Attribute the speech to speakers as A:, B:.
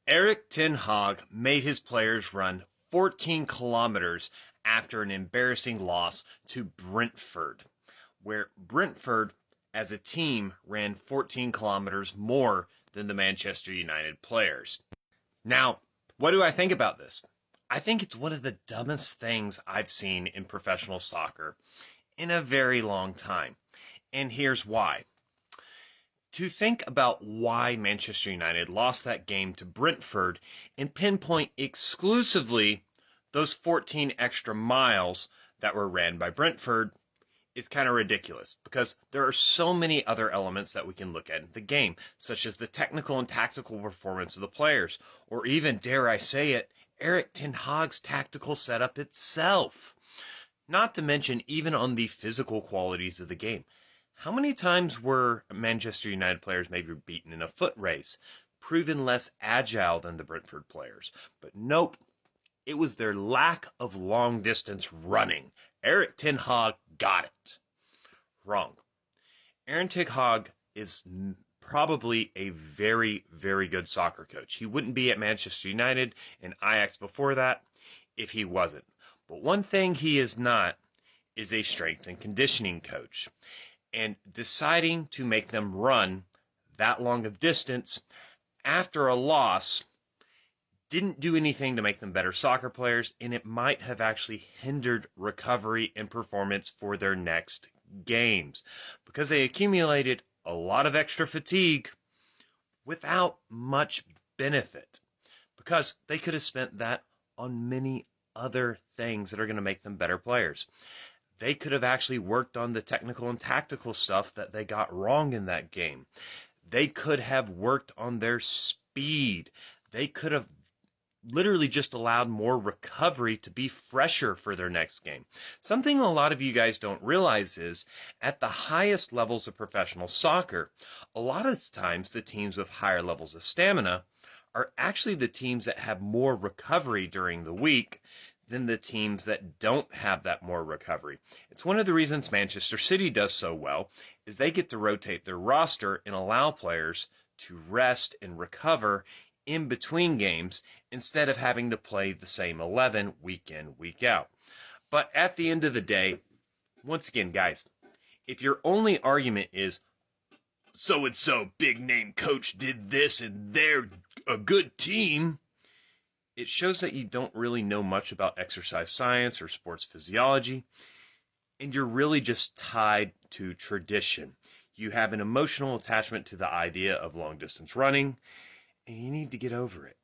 A: Erik Ten Hag made his players run 14 kilometers after an embarrassing loss to Brentford, where Brentford, as a team, ran 14 kilometers more than the Manchester United players. Now, what do I think about this? I think it's one of the dumbest things I've seen in professional soccer in a very long time. And here's why. To think about why Manchester United lost that game to Brentford and pinpoint exclusively those 14 extra miles that were ran by Brentford is kind of ridiculous because there are so many other elements that we can look at in the game, such as the technical and tactical performance of the players, or even, dare I say it, Erik Ten Hag's tactical setup itself. Not to mention even on the physical qualities of the game. How many times were Manchester United players maybe beaten in a foot race, proven less agile than the Brentford players? But nope, it was their lack of long distance running. Erik Ten Hag got it. Wrong. Erik Ten Hag is probably a very, very good soccer coach. He wouldn't be at Manchester United and Ajax before that if he wasn't. But one thing he is not is a strength and conditioning coach. And deciding to make them run that long of distance after a loss didn't do anything to make them better soccer players, and it might have actually hindered recovery and performance for their next games because they accumulated a lot of extra fatigue without much benefit because they could have spent that on many other things that are going to make them better players. They could have actually worked on the technical and tactical stuff that they got wrong in that game. They could have worked on their speed. They could have literally just allowed more recovery to be fresher for their next game. Something a lot of you guys don't realize is at the highest levels of professional soccer, a lot of times the teams with higher levels of stamina are actually the teams that have more recovery during the week than the teams that don't have that more recovery. It's one of the reasons Manchester City does so well is they get to rotate their roster and allow players to rest and recover in between games instead of having to play the same 11 week in, week out. But at the end of the day, once again, guys, if your only argument is so-and-so big name coach did this and they're a good team, it shows that you don't really know much about exercise science or sports physiology, and you're really just tied to tradition. You have an emotional attachment to the idea of long-distance running, and you need to get over it.